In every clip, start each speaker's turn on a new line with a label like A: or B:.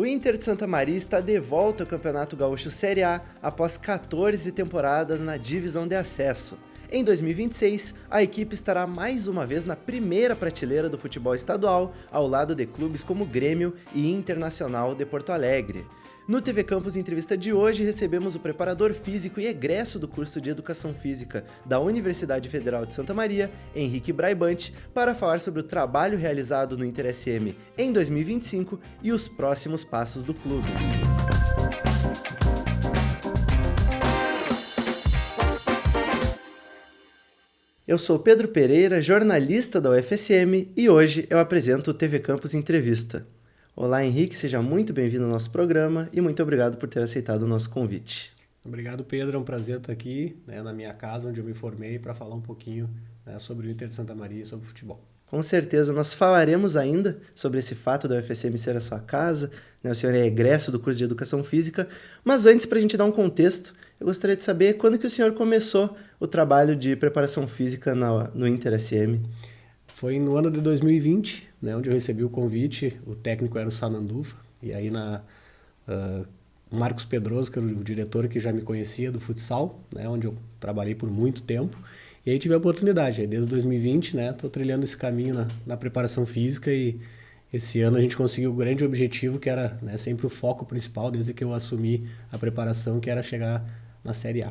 A: O Inter de Santa Maria está de volta ao Campeonato Gaúcho Série A após 14 temporadas na divisão de acesso. Em 2026, a equipe estará mais uma vez na primeira prateleira do futebol estadual, ao lado de clubes como Grêmio e Internacional de Porto Alegre. No TV Campus Entrevista de hoje, recebemos o preparador físico e egresso do curso de Educação Física da Universidade Federal de Santa Maria, Henrique Braibante, para falar sobre o trabalho realizado no Inter SM em 2025 e os próximos passos do clube. Eu sou Pedro Pereira, jornalista da UFSM, e hoje eu apresento o TV Campus Entrevista. Olá, Henrique, seja muito bem-vindo ao nosso programa e muito obrigado por ter aceitado o nosso convite.
B: Obrigado, Pedro. É um prazer estar aqui na minha casa, onde eu me formei, para falar um pouquinho sobre o Inter de Santa Maria e sobre futebol.
A: Com certeza, nós falaremos ainda sobre esse fato da UFSM ser a sua casa, o senhor é egresso do curso de Educação Física, mas antes, para a gente dar um contexto, eu gostaria de saber quando que o senhor começou o trabalho de preparação física no Inter SM.
B: Foi no ano de 2020, onde eu recebi o convite. O técnico era o Sananduva, e aí Marcos Pedroso, que era o diretor que já me conhecia do futsal, onde eu trabalhei por muito tempo, e aí tive a oportunidade. Aí desde 2020, estou trilhando esse caminho na preparação física, e esse ano a gente conseguiu o grande objetivo, que era sempre o foco principal, desde que eu assumi a preparação, que era chegar na Série A.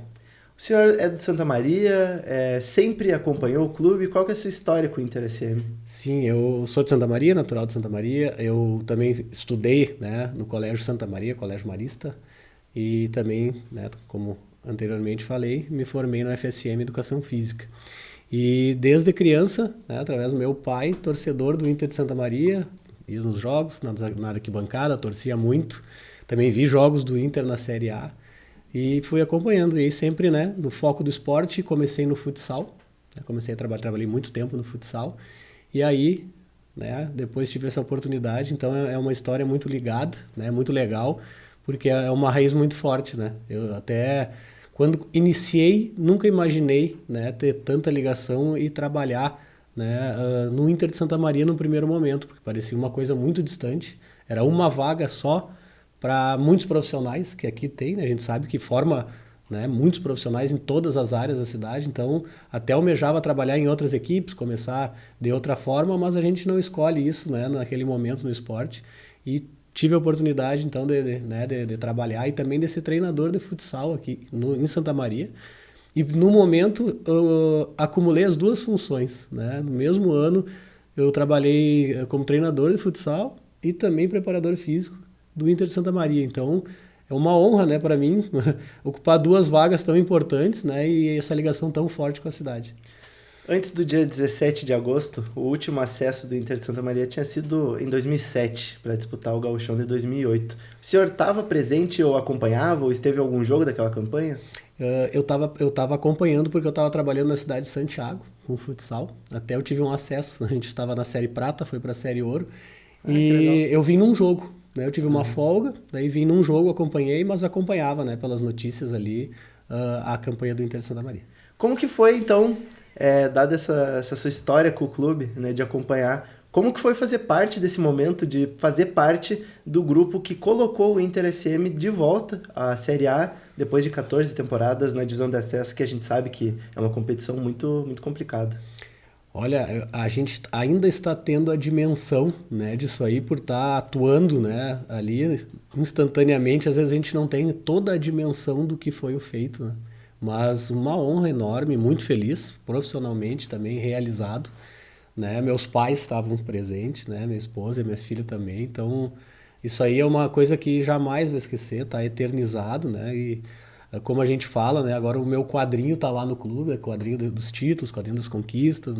A: O senhor é de Santa Maria, sempre acompanhou o clube. Qual que é a sua história com o Inter SM?
B: Sim, eu sou de Santa Maria, natural de Santa Maria. Eu também estudei no Colégio Santa Maria, Colégio Marista. E também, como anteriormente falei, me formei no FSM Educação Física. E desde criança, através do meu pai, torcedor do Inter de Santa Maria, ia nos jogos, na arquibancada, torcia muito. Também vi jogos do Inter na Série A. E fui acompanhando, e aí sempre no foco do esporte. Comecei no futsal, comecei a trabalhei muito tempo no futsal, e aí depois tive essa oportunidade. Então é uma história muito ligada, muito legal, porque é uma raiz muito forte. Eu até, quando iniciei, nunca imaginei ter tanta ligação e trabalhar no Inter de Santa Maria no primeiro momento, porque parecia uma coisa muito distante, era uma vaga só para muitos profissionais, que aqui tem, a gente sabe que forma muitos profissionais em todas as áreas da cidade. Então até almejava trabalhar em outras equipes, começar de outra forma, mas a gente não escolhe isso naquele momento no esporte, e tive a oportunidade então de trabalhar e também de ser treinador de futsal aqui em Santa Maria. E no momento eu acumulei as duas funções. No mesmo ano eu trabalhei como treinador de futsal e também preparador físico do Inter de Santa Maria. Então é uma honra para mim ocupar duas vagas tão importantes e essa ligação tão forte com a cidade.
A: Antes do dia 17 de agosto, o último acesso do Inter de Santa Maria tinha sido em 2007, para disputar o Gauchão de 2008. O senhor estava presente ou acompanhava, ou esteve em algum jogo daquela campanha?
B: Eu estava acompanhando, porque eu estava trabalhando na cidade de Santiago com futsal. Até eu tive um acesso, a gente estava na Série Prata, foi para a Série Ouro, e eu vim num jogo. Eu tive uma folga, daí vim num jogo, acompanhei, mas acompanhava pelas notícias ali a campanha do Inter de Santa Maria.
A: Como que foi, então, dada essa sua história com o clube, de acompanhar, como que foi fazer parte desse momento, de fazer parte do grupo que colocou o Inter SM de volta à Série A, depois de 14 temporadas na divisão de acesso, que a gente sabe que é uma competição muito, muito complicada?
B: Olha, a gente ainda está tendo a dimensão disso aí, por estar atuando ali instantaneamente. Às vezes a gente não tem toda a dimensão do que foi o feito, mas uma honra enorme, muito feliz, profissionalmente também realizado. Meus pais estavam presentes, minha esposa e minha filha também. Então isso aí é uma coisa que jamais vou esquecer, está eternizado. E como a gente fala, agora o meu quadrinho está lá no clube, quadrinho dos títulos, quadrinho das conquistas,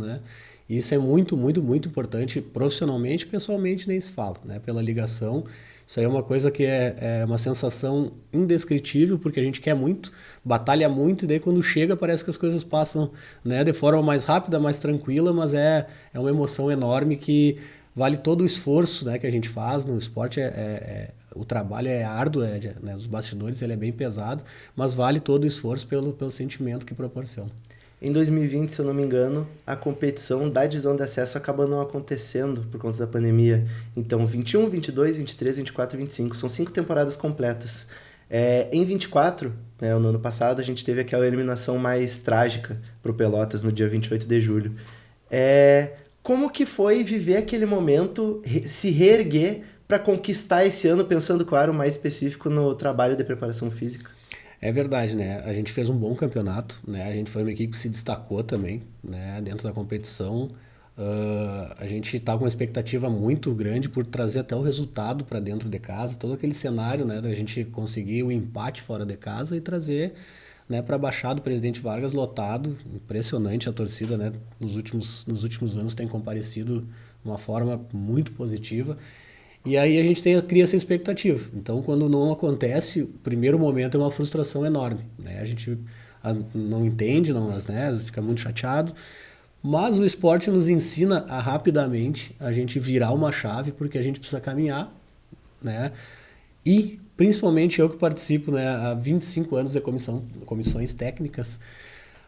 B: E isso é muito, muito, muito importante, profissionalmente, pessoalmente nem se fala, pela ligação. Isso aí é uma coisa que é uma sensação indescritível, porque a gente quer muito, batalha muito, e daí quando chega parece que as coisas passam de forma mais rápida, mais tranquila, mas é uma emoção enorme que vale todo o esforço que a gente faz no esporte. O trabalho é árduo, os bastidores ele é bem pesado, mas vale todo o esforço pelo sentimento que proporciona.
A: Em 2020, se eu não me engano, a competição da divisão de acesso acabou não acontecendo por conta da pandemia. Então, 21, 22, 23, 24 e 25. São 5 temporadas completas. Em 24, né, no ano passado, a gente teve aquela eliminação mais trágica para o Pelotas no dia 28 de julho. Como que foi viver aquele momento, se reerguer para conquistar esse ano, pensando, claro, mais específico no trabalho de preparação física?
B: É verdade, né? A gente fez um bom campeonato, né? A gente foi uma equipe que se destacou também, né? Dentro da competição. A gente estava com uma expectativa muito grande por trazer até o resultado para dentro de casa, todo aquele cenário, né? Da gente conseguir o empate fora de casa e trazer, né, para a Baixada do Presidente Vargas lotado. Impressionante a torcida, né? Nos últimos anos tem comparecido de uma forma muito positiva. E aí a gente cria essa expectativa. Então, quando não acontece, o primeiro momento é uma frustração enorme, né? A gente não entende, né, fica muito chateado. Mas o esporte nos ensina a rapidamente a gente virar uma chave, porque a gente precisa caminhar, né? E, principalmente eu que participo, né, há 25 anos de comissões técnicas,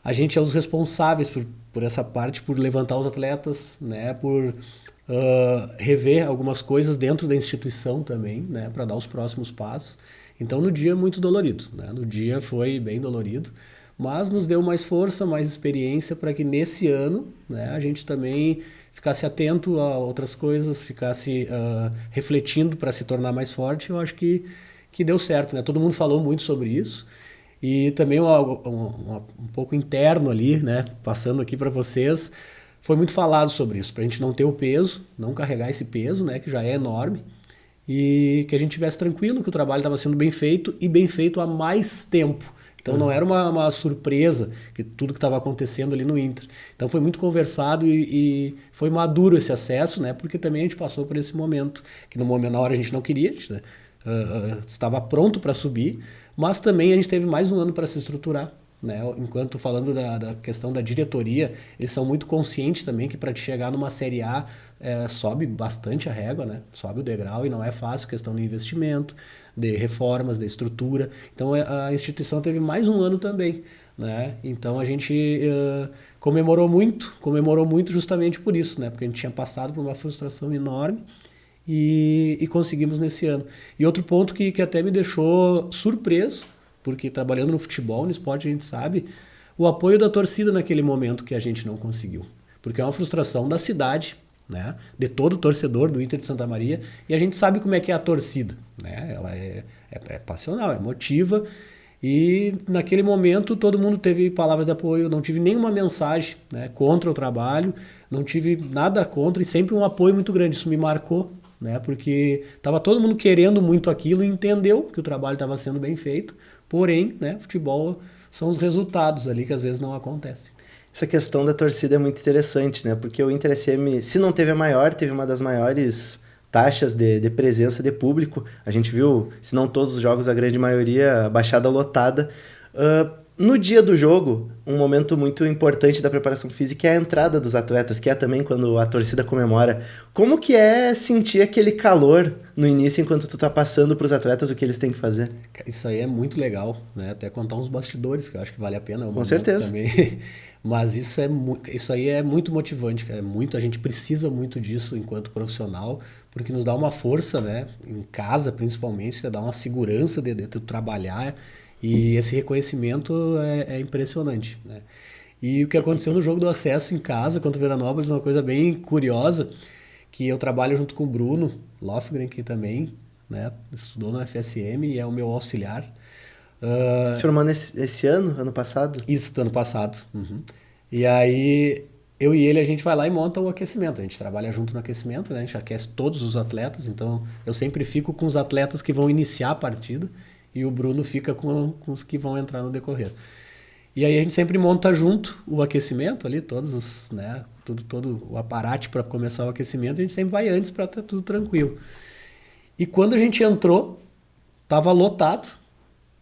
B: a gente é os responsáveis por essa parte, por levantar os atletas, né, por rever algumas coisas dentro da instituição também, né, para dar os próximos passos. Então, no dia muito dolorido, né? No dia foi bem dolorido, mas nos deu mais força, mais experiência para que nesse ano, né, a gente também ficasse atento a outras coisas, ficasse refletindo para se tornar mais forte. Eu acho que deu certo, né? Todo mundo falou muito sobre isso. E também um pouco interno ali, né, passando aqui para vocês, foi muito falado sobre isso, para a gente não ter o peso, não carregar esse peso, né, que já é enorme, e que a gente estivesse tranquilo, que o trabalho estava sendo bem feito e bem feito há mais tempo. Então não era uma surpresa que tudo que estava acontecendo ali no Inter. Então foi muito conversado e foi maduro esse acesso, né, porque também a gente passou por esse momento, que na hora a gente não queria, a gente, né, estava pronto para subir, mas também a gente teve mais um ano para se estruturar. Né? Enquanto falando da questão da diretoria, eles são muito conscientes também que para te chegar numa Série A sobe bastante a régua, né? Sobe o degrau e não é fácil, questão de investimento, de reformas, de estrutura. Então a instituição teve mais um ano também, né? Então a gente comemorou muito justamente por isso, né? Porque a gente tinha passado por uma frustração enorme e conseguimos nesse ano. E outro ponto que até me deixou surpreso, porque trabalhando no futebol, no esporte, a gente sabe o apoio da torcida naquele momento que a gente não conseguiu. Porque é uma frustração da cidade, né? De todo torcedor do Inter de Santa Maria, e a gente sabe como é que é a torcida, né? Ela é passional, é emotiva, e naquele momento todo mundo teve palavras de apoio, não tive nenhuma mensagem, né, contra o trabalho, não tive nada contra, e sempre um apoio muito grande. Isso me marcou, né? Porque estava todo mundo querendo muito aquilo e entendeu que o trabalho estava sendo bem feito. Porém, né, futebol são os resultados ali que às vezes não acontecem.
A: Essa questão da torcida é muito interessante, né? Porque o Inter SM, se não teve a maior, teve uma das maiores taxas de presença de público. A gente viu, se não todos os jogos, a grande maioria, a baixada lotada. No dia do jogo, um momento muito importante da preparação física é a entrada dos atletas, que é também quando a torcida comemora. Como que é sentir aquele calor no início enquanto tu tá passando pros atletas o que eles têm que fazer?
B: Isso aí é muito legal, né? Até contar uns bastidores, que eu acho que vale a pena.
A: Com certeza.
B: Também. Mas isso aí é muito motivante, cara. A gente precisa muito disso enquanto profissional, porque nos dá uma força, né? Em casa, principalmente, dá uma segurança de tu trabalhar. E esse reconhecimento é impressionante, né? E o que aconteceu no jogo do acesso em casa contra o Veranópolis é uma coisa bem curiosa, que eu trabalho junto com o Bruno Lofgren, que também, né, estudou no FSM e é o meu auxiliar.
A: Se formou esse ano passado?
B: Isso, ano passado. Uhum. E aí, eu e ele, a gente vai lá e monta o aquecimento. A gente trabalha junto no aquecimento, né? A gente aquece todos os atletas, então eu sempre fico com os atletas que vão iniciar a partida, e o Bruno fica com os que vão entrar no decorrer. E aí a gente sempre monta junto o aquecimento ali, todos os, né, todo o aparato para começar o aquecimento, a gente sempre vai antes para estar tudo tranquilo. E quando a gente entrou, estava lotado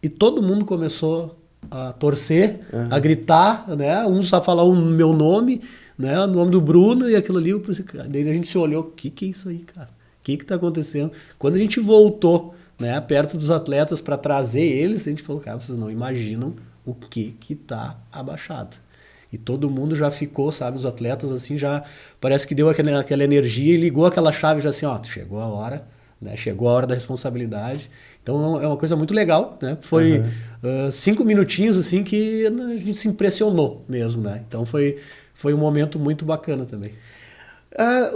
B: e todo mundo começou a torcer, a gritar, né, uns a falar o meu nome, né, o nome do Bruno e aquilo ali. Daí a gente se olhou, o que é isso aí, cara? O que está acontecendo? Quando a gente voltou, né, perto dos atletas para trazer eles, a gente falou, cara, vocês não imaginam o que tá abaixado. E todo mundo já ficou, sabe, os atletas assim já parece que deu aquela energia e ligou aquela chave já assim, ó, chegou a hora, né? Chegou a hora da responsabilidade. Então é uma coisa muito legal, né? Foi 5 minutinhos assim que a gente se impressionou mesmo, né? Então foi um momento muito bacana também.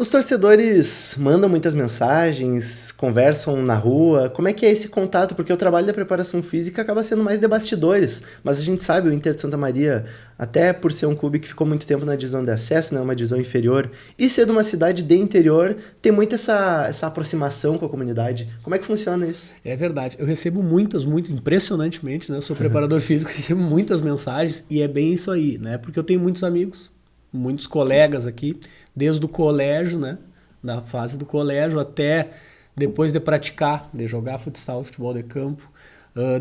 A: Os torcedores mandam muitas mensagens, conversam na rua. Como é que é esse contato? Porque o trabalho da preparação física acaba sendo mais de bastidores. Mas a gente sabe, o Inter de Santa Maria, até por ser um clube que ficou muito tempo na divisão de acesso, né, uma divisão inferior, e ser de uma cidade de interior, tem muito essa aproximação com a comunidade. Como é que funciona isso?
B: É verdade. Eu recebo muito impressionantemente, né? Eu sou preparador físico, recebo muitas mensagens e é bem isso aí, né? Porque eu tenho muitos amigos, muitos colegas aqui, desde o colégio, né? Da fase do colégio até depois de praticar, de jogar futsal, futebol de campo,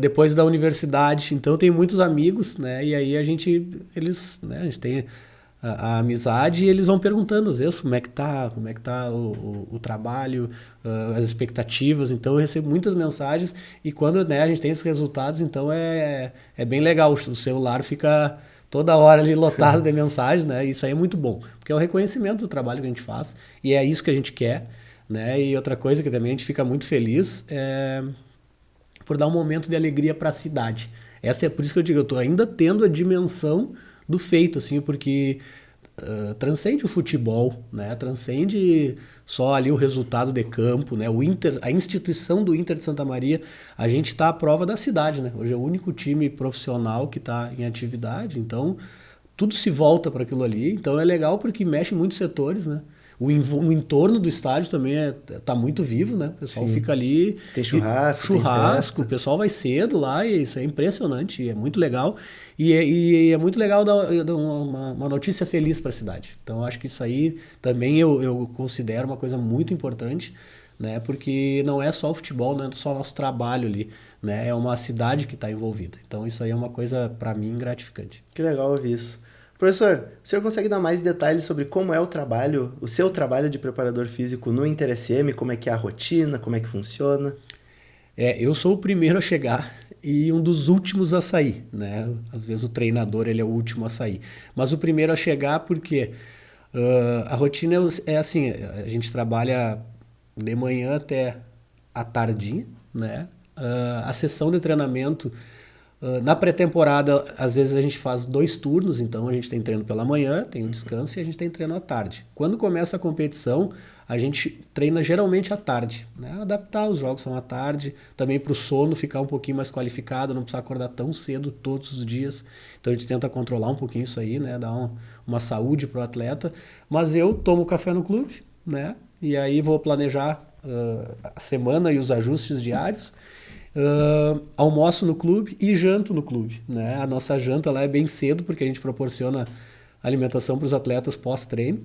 B: depois da universidade. Então eu tenho muitos amigos, né? E aí a gente tem a amizade e eles vão perguntando às vezes como é que tá o trabalho, as expectativas. Então eu recebo muitas mensagens e quando, né, a gente tem esses resultados, então é bem legal. O celular fica toda hora ali lotado de mensagens, né? Isso aí é muito bom, porque é o reconhecimento do trabalho que a gente faz e é isso que a gente quer, né? E outra coisa que também a gente fica muito feliz é por dar um momento de alegria para a cidade. Essa é por isso que eu digo, eu tô ainda tendo a dimensão do feito, assim, porque transcende o futebol, né? Transcende só ali o resultado de campo, né? O Inter, a instituição do Inter de Santa Maria, a gente está à prova da cidade, né? Hoje é o único time profissional que está em atividade, então tudo se volta para aquilo ali. Então é legal porque mexe em muitos setores, né? O entorno do estádio também tá muito vivo, né? O pessoal fica ali.
A: Tem churrasco, tem festa.
B: O pessoal vai cedo lá e isso é impressionante, é muito legal. E é muito legal dar uma notícia feliz para a cidade. Então eu acho que isso aí também eu considero uma coisa muito importante, né? Porque não é só o futebol, não é só o nosso trabalho ali, né? É uma cidade que está envolvida. Então isso aí é uma coisa, para mim, gratificante.
A: Que legal ouvir isso. Professor, o senhor consegue dar mais detalhes sobre como é o seu trabalho de preparador físico no Inter SM, como é que é a rotina, como é que funciona?
B: Eu sou o primeiro a chegar e um dos últimos a sair, né? Às vezes o treinador ele é o último a sair, mas o primeiro a chegar porque a rotina é assim, a gente trabalha de manhã até a tardinha, né? A sessão de treinamento na pré-temporada, às vezes a gente faz 2 turnos, então a gente tem treino pela manhã, tem um descanso e a gente tem treino à tarde. Quando começa a competição, a gente treina geralmente à tarde, né? Adaptar os jogos são à tarde, também para o sono ficar um pouquinho mais qualificado, não precisar acordar tão cedo todos os dias. Então a gente tenta controlar um pouquinho isso aí, né? Dar uma saúde para o atleta. Mas eu tomo café no clube, né? E aí vou planejar a semana e os ajustes diários. Almoço no clube e janto no clube, né? A nossa janta lá é bem cedo porque a gente proporciona alimentação para os atletas pós-treino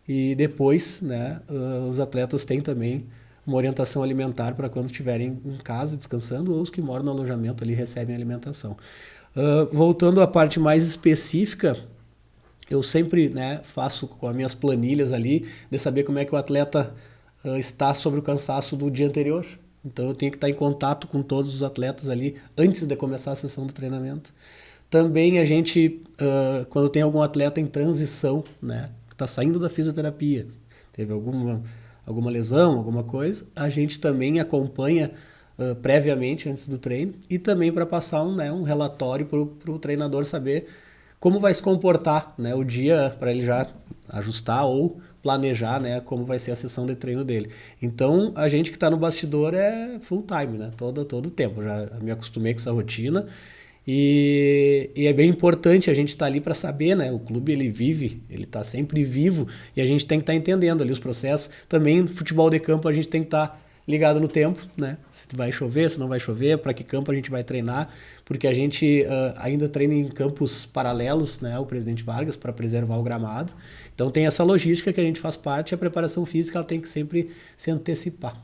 B: e depois, né, os atletas têm também uma orientação alimentar para quando estiverem em casa descansando ou os que moram no alojamento ali recebem alimentação. Voltando à parte mais específica, eu sempre, né, faço com as minhas planilhas ali de saber como é que o atleta está sobre o cansaço do dia anterior. Então eu tenho que estar em contato com todos os atletas ali antes de começar a sessão de treinamento. Também a gente, quando tem algum atleta em transição, né, que está saindo da fisioterapia, teve alguma lesão, alguma coisa, a gente também acompanha previamente antes do treino e também para passar um relatório para o treinador saber como vai se comportar, né, o dia para ele já ajustar ou planejar, né, como vai ser a sessão de treino dele. Então, a gente que está no bastidor é full time, né, todo o tempo. Já me acostumei com essa rotina e é bem importante a gente estar ali para saber, né, o clube ele vive, ele está sempre vivo e a gente tem que estar entendendo ali os processos. Também no futebol de campo a gente tem que estar ligado no tempo, né? Se vai chover, se não vai chover, para que campo a gente vai treinar, porque a gente ainda treina em campos paralelos, né, ao Presidente Vargas, para preservar o gramado. Então tem essa logística que a gente faz parte, a preparação física ela tem que sempre se antecipar.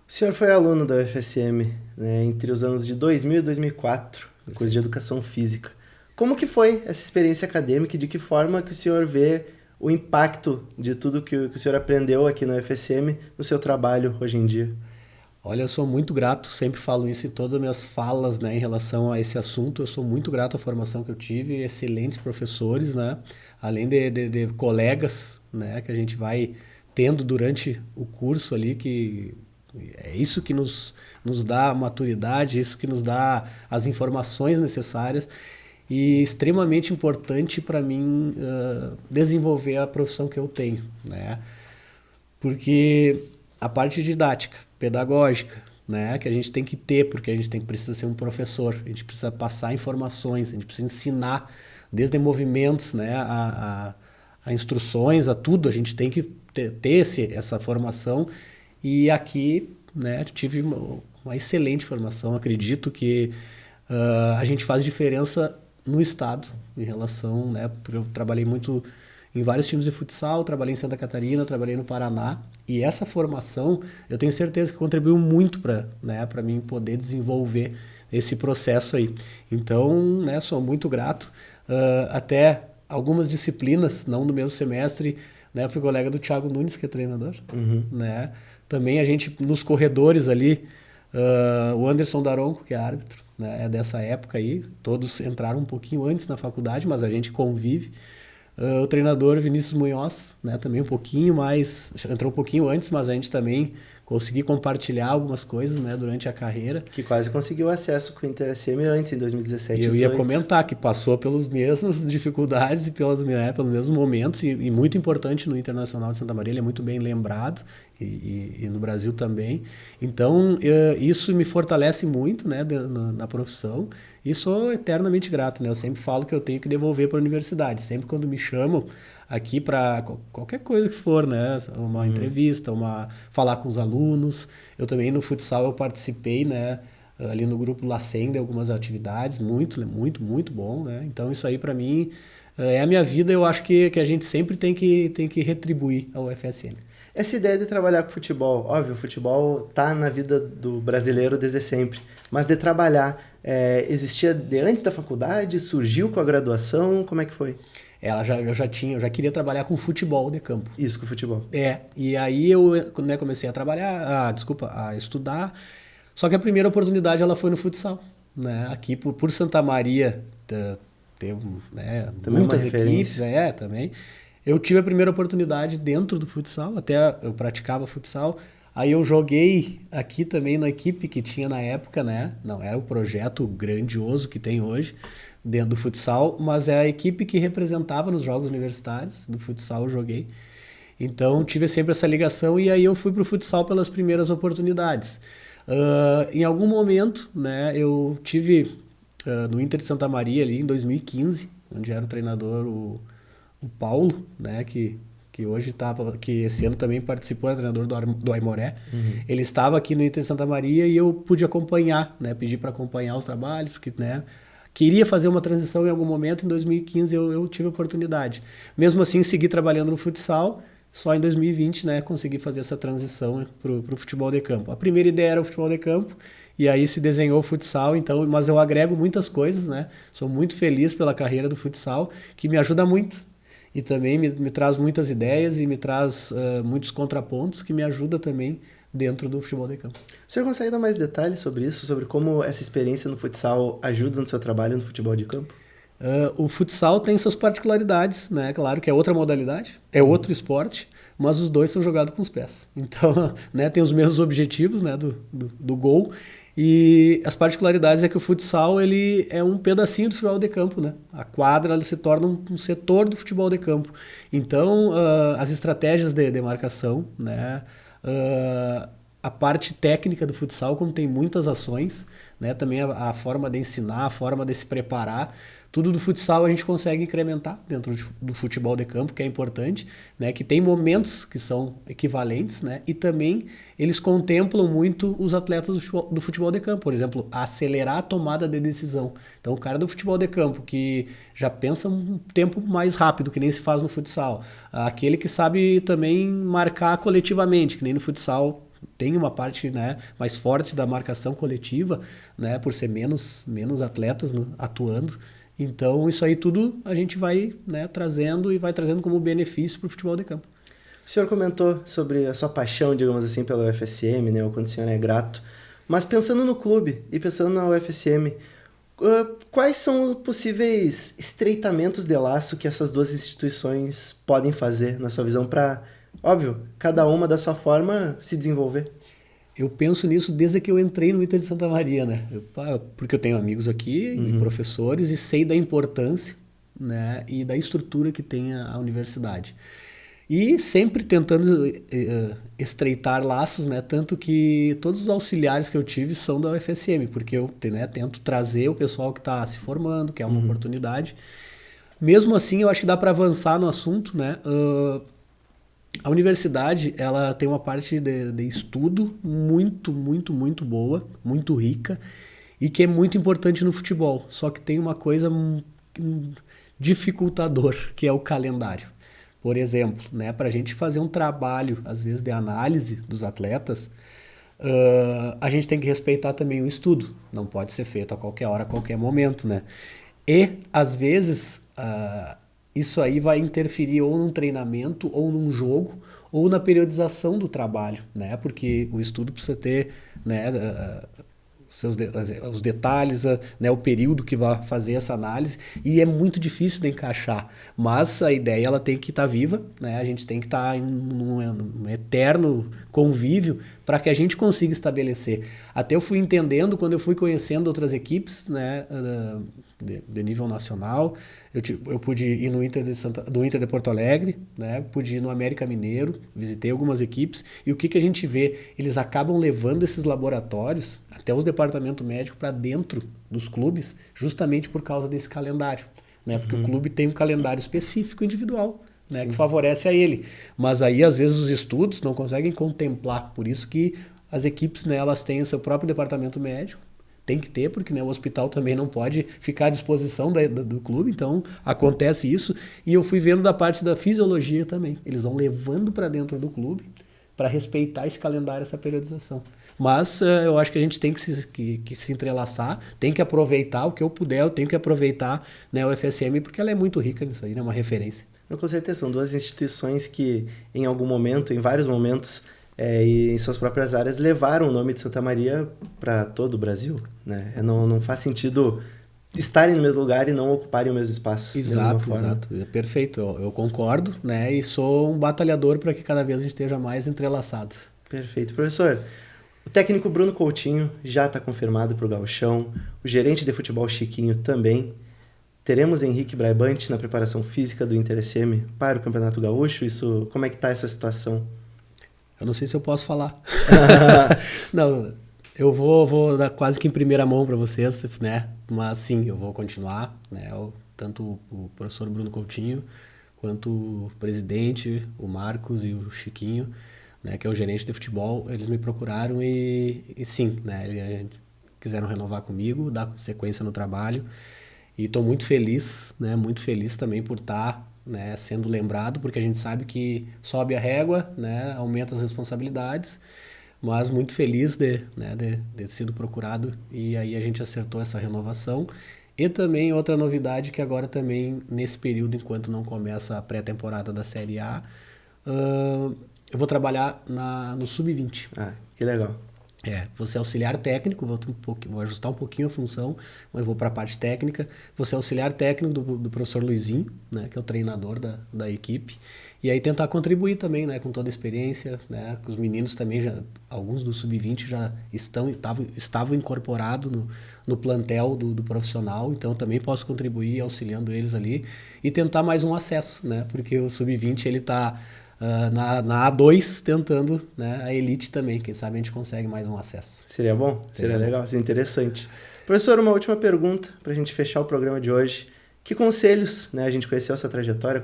A: O senhor foi aluno da UFSM, né, entre os anos de 2000 e 2004, no curso de Educação Física. Como que foi essa experiência acadêmica e de que forma que o senhor vê o impacto de tudo que o senhor aprendeu aqui na UFSM no seu trabalho hoje em dia?
B: Olha, eu sou muito grato, sempre falo isso em todas as minhas falas, né, em relação a esse assunto. Eu sou muito grato à formação que eu tive, excelentes professores, né, além de colegas, né, que a gente vai tendo durante o curso ali, que é isso que nos dá maturidade, isso que nos dá as informações necessárias e extremamente importante para mim desenvolver a profissão que eu tenho, né? Porque a parte didática, pedagógica, né, que a gente tem que ter, porque a gente precisa ser um professor, a gente precisa passar informações, a gente precisa ensinar desde movimentos, né, a instruções, a tudo, a gente tem que ter essa formação e aqui, né, tive uma excelente formação, acredito que a gente faz diferença no estado em relação, né, porque eu trabalhei muito em vários times de futsal, trabalhei em Santa Catarina, trabalhei no Paraná, e essa formação eu tenho certeza que contribuiu muito para, né, para mim poder desenvolver esse processo aí. Então, né, sou muito grato. Até algumas disciplinas, não no mesmo semestre, né, fui colega do Thiago Nunes, que é treinador, né? Também a gente, nos corredores ali, o Anderson Daronco, que é árbitro, né, é dessa época aí, todos entraram um pouquinho antes na faculdade, mas a gente convive. O treinador Vinícius Munhoz, né, também um pouquinho mais, entrou um pouquinho antes, mas a gente também conseguiu compartilhar algumas coisas, né, durante a carreira.
A: Que quase conseguiu acesso com o Inter SM antes, em 2017 e
B: eu
A: 2018.
B: Ia comentar que passou pelas mesmas dificuldades e pelos mesmos momentos, e muito importante no Internacional de Santa Maria, ele é muito bem lembrado, e no Brasil também. Então, isso me fortalece muito, né, na profissão, e sou eternamente grato, né? Eu sempre falo que eu tenho que devolver para a universidade. Sempre quando me chamam aqui para qualquer coisa que for, né? Uma entrevista, falar com os alunos. Eu também no futsal eu participei, né? Ali no grupo Lacenda, algumas atividades, muito bom, né? Então isso aí para mim é a minha vida. Eu acho que a gente sempre tem que retribuir ao FSM.
A: Essa ideia de trabalhar com futebol, óbvio, o futebol tá na vida do brasileiro desde sempre, mas de trabalhar, existia de antes da faculdade, surgiu com a graduação, como é que foi?
B: Eu já queria trabalhar com futebol de campo.
A: Isso, com futebol.
B: E aí eu, né, comecei a trabalhar, a estudar, só que a primeira oportunidade ela foi no futsal, né? Aqui por Santa Maria tem, né, muitas equipes, também. Eu tive a primeira oportunidade dentro do futsal, até eu praticava futsal. Aí eu joguei aqui também na equipe que tinha na época, né? Não era o projeto grandioso que tem hoje dentro do futsal, mas é a equipe que representava nos jogos universitários do futsal eu joguei. Então tive sempre essa ligação e aí eu fui para o futsal pelas primeiras oportunidades. Em algum momento, né? Eu tive no Inter de Santa Maria ali em 2015, onde era o treinador o Paulo, né, que hoje estava, que esse ano também participou, é treinador do Aimoré. Ele estava aqui no Inter de Santa Maria e eu pude acompanhar, né, pedi para acompanhar os trabalhos, porque, né, queria fazer uma transição em algum momento. Em 2015 eu tive a oportunidade. Mesmo assim, segui trabalhando no futsal, só em 2020, né, consegui fazer essa transição pro futebol de campo. A primeira ideia era o futebol de campo, e aí se desenhou o futsal, então, mas eu agrego muitas coisas, né, sou muito feliz pela carreira do futsal, que me ajuda muito. E também me traz muitas ideias e me traz muitos contrapontos que me ajudam também dentro do futebol de campo.
A: O senhor consegue dar mais detalhes sobre isso? Sobre como essa experiência no futsal ajuda no seu trabalho no futebol de campo?
B: O futsal tem suas particularidades, né? Claro que é outra modalidade, é outro esporte, mas os dois são jogados com os pés. Então, né, tem os mesmos objetivos, né, do gol. E as particularidades é que o futsal ele é um pedacinho do futebol de campo, né? A quadra ela se torna um setor do futebol de campo. Então, as estratégias de marcação, né? A parte técnica do futsal, como tem muitas ações, né? Também a forma de ensinar, a forma de se preparar, tudo do futsal a gente consegue incrementar dentro do futebol de campo, que é importante, né? Que tem momentos que são equivalentes, né? E também eles contemplam muito os atletas do futebol de campo. Por exemplo, acelerar a tomada de decisão. Então, o cara do futebol de campo que já pensa um tempo mais rápido, que nem se faz no futsal. Aquele que sabe também marcar coletivamente, que nem no futsal tem uma parte, né, mais forte da marcação coletiva, né, por ser menos atletas, né, atuando. Então, isso aí tudo a gente vai, né, trazendo e vai trazendo como benefício para o futebol de campo.
A: O senhor comentou sobre a sua paixão, digamos assim, pela UFSM, né? O quanto o senhor é grato. Mas pensando no clube e pensando na UFSM, quais são os possíveis estreitamentos de laço que essas duas instituições podem fazer, na sua visão, para, óbvio, cada uma da sua forma se desenvolver?
B: Eu penso nisso desde que eu entrei no Inter de Santa Maria, né? Porque eu tenho amigos aqui, e professores, e sei da importância, né, e da estrutura que tem a universidade. E sempre tentando estreitar laços, né? Tanto que todos os auxiliares que eu tive são da UFSM, porque eu, né, tento trazer o pessoal que está se formando, que é uma oportunidade. Mesmo assim, eu acho que dá para avançar no assunto, né? A universidade, ela tem uma parte de estudo muito, muito, muito boa, muito rica, e que é muito importante no futebol. Só que tem uma coisa dificultador, que é o calendário. Por exemplo, né, para a gente fazer um trabalho, às vezes, de análise dos atletas, a gente tem que respeitar também o estudo. Não pode ser feito a qualquer hora, a qualquer momento, né? E, às vezes, isso aí vai interferir ou num treinamento, ou num jogo, ou na periodização do trabalho, né? Porque o estudo precisa ter, né, os detalhes, né, o período que vai fazer essa análise, e é muito difícil de encaixar, mas a ideia ela tem que estar viva, né? A gente tem que estar em um eterno convívio para que a gente consiga estabelecer. Até eu fui entendendo quando eu fui conhecendo outras equipes, né, de nível nacional. Eu pude ir no do Inter de Porto Alegre, né? Pude ir no América Mineiro, visitei algumas equipes, e o que a gente vê? Eles acabam levando esses laboratórios, até os departamentos médicos, para dentro dos clubes, justamente por causa desse calendário, né? Porque o clube tem um calendário específico individual, né, que favorece a ele. Mas aí, às vezes, os estudos não conseguem contemplar. Por isso que as equipes, né, elas têm o seu próprio departamento médico. Tem que ter, porque, né, o hospital também não pode ficar à disposição do clube, então acontece isso. E eu fui vendo da parte da fisiologia também. Eles vão levando para dentro do clube para respeitar esse calendário, essa periodização. Mas eu acho que a gente tem que se entrelaçar, tem que aproveitar o que eu puder, eu tenho que aproveitar, né, o FSM, porque ela é muito rica nisso aí, né, uma referência.
A: Com certeza, são duas instituições que, em algum momento, em vários momentos, e em suas próprias áreas, levaram o nome de Santa Maria para todo o Brasil, né? Não faz sentido estarem no mesmo lugar e não ocuparem o mesmo espaço.
B: Exato. É perfeito, eu concordo, né? E sou um batalhador para que cada vez a gente esteja mais entrelaçado.
A: Perfeito. Professor, o técnico Bruno Coutinho já está confirmado para o Gauchão, o gerente de futebol Chiquinho também. Teremos Henrique Braibante na preparação física do Inter SM para o Campeonato Gaúcho? Como é que está essa situação?
B: Eu não sei se eu posso falar. Não, eu vou dar quase que em primeira mão para vocês, né? Mas sim, eu vou continuar, né? Tanto o professor Bruno Coutinho, quanto o presidente, o Marcos e o Chiquinho, né? Que é o gerente de futebol, eles me procuraram e sim, né? Eles quiseram renovar comigo, dar sequência no trabalho. E estou muito feliz, né? Muito feliz também por estar, né, sendo lembrado, porque a gente sabe que sobe a régua, né, aumenta as responsabilidades, mas muito feliz né, de ter sido procurado, e aí a gente acertou essa renovação. E também outra novidade, que agora também, nesse período, enquanto não começa a pré-temporada da Série A, eu vou trabalhar no Sub-20.
A: Ah, que legal.
B: Vou ser auxiliar técnico, vou ajustar um pouquinho a função, mas vou para a parte técnica. Vou ser auxiliar técnico do professor Luizinho, né, que é o treinador da equipe. E aí tentar contribuir também, né, com toda a experiência, né, que os meninos também, alguns do Sub-20 já estavam incorporados no plantel do profissional, então eu também posso contribuir auxiliando eles ali e tentar mais um acesso, né, porque o Sub-20 ele está... na A2 tentando, né, a elite também, quem sabe a gente consegue mais um acesso.
A: Seria bom? Seria legal, seria interessante. Professor, uma última pergunta para a gente fechar o programa de hoje. Que conselhos, né, a gente conheceu a sua trajetória,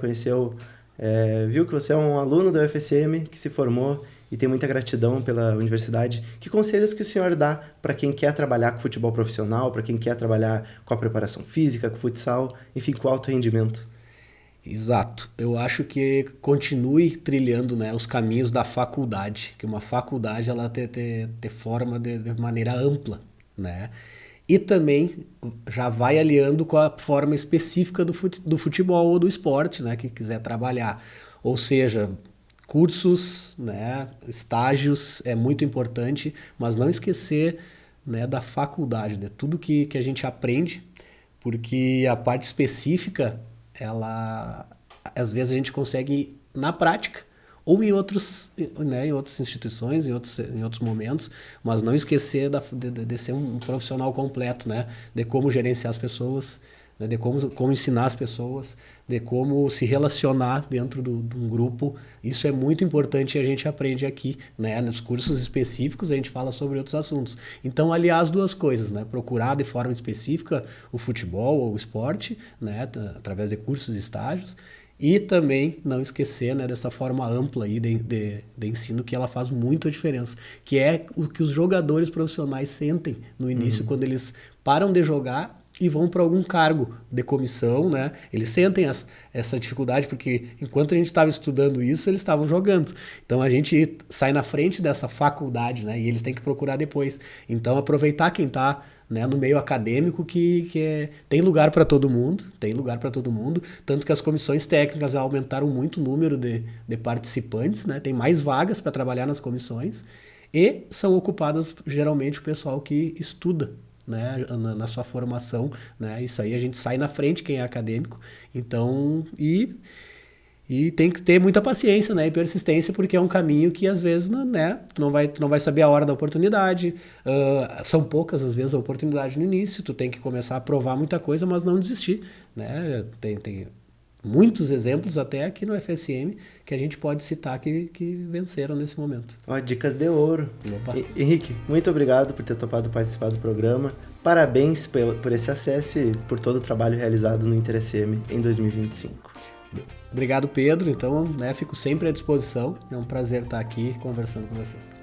A: viu que você é um aluno da UFSM que se formou e tem muita gratidão pela universidade. Que conselhos que o senhor dá para quem quer trabalhar com futebol profissional, para quem quer trabalhar com a preparação física, com futsal, enfim, com alto rendimento?
B: Exato. Eu acho que continue trilhando, né, os caminhos da faculdade, que uma faculdade ela te forma de maneira ampla, né? E também já vai aliando com a forma específica do futebol ou do esporte, né, que quiser trabalhar. Ou seja, cursos, né, estágios é muito importante, mas não esquecer, né, da faculdade, de tudo que a gente aprende, porque a parte específica, ela às vezes a gente consegue na prática ou em outros, né, em outras instituições, em outros momentos, mas não esquecer de ser um profissional completo, né, de como gerenciar as pessoas, né, de como ensinar as pessoas, de como se relacionar dentro de um grupo. Isso é muito importante e a gente aprende aqui, né? Nos cursos específicos a gente fala sobre outros assuntos. Então, aliar as duas coisas, né? Procurar de forma específica o futebol ou o esporte, né? Através de cursos e estágios. E também não esquecer, né, dessa forma ampla aí de ensino, que ela faz muito a diferença, que é o que os jogadores profissionais sentem no início, quando eles param de jogar e vão para algum cargo de comissão, né? Eles sentem essa dificuldade, porque enquanto a gente estava estudando isso, eles estavam jogando. Então a gente sai na frente dessa faculdade, né? E eles têm que procurar depois. Então aproveitar quem está, né, no meio acadêmico, tem lugar para todo mundo, tanto que as comissões técnicas aumentaram muito o número de participantes, né? Tem mais vagas para trabalhar nas comissões e são ocupadas geralmente o pessoal que estuda, né, na sua formação, né? Isso aí a gente sai na frente quem é acadêmico. Então, e tem que ter muita paciência, né, e persistência, porque é um caminho que às vezes, né, tu não vai saber a hora da oportunidade. São poucas às vezes a oportunidade no início, tu tem que começar a provar muita coisa, mas não desistir, né? Tem muitos exemplos até aqui no FSM que a gente pode citar que venceram nesse momento.
A: Ó, dicas de ouro.
B: Opa.
A: Henrique, muito obrigado por ter topado participar do programa. Parabéns por esse acesso e por todo o trabalho realizado no InterSM em 2025.
B: Obrigado, Pedro. Então, né, fico sempre à disposição. É um prazer estar aqui conversando com vocês.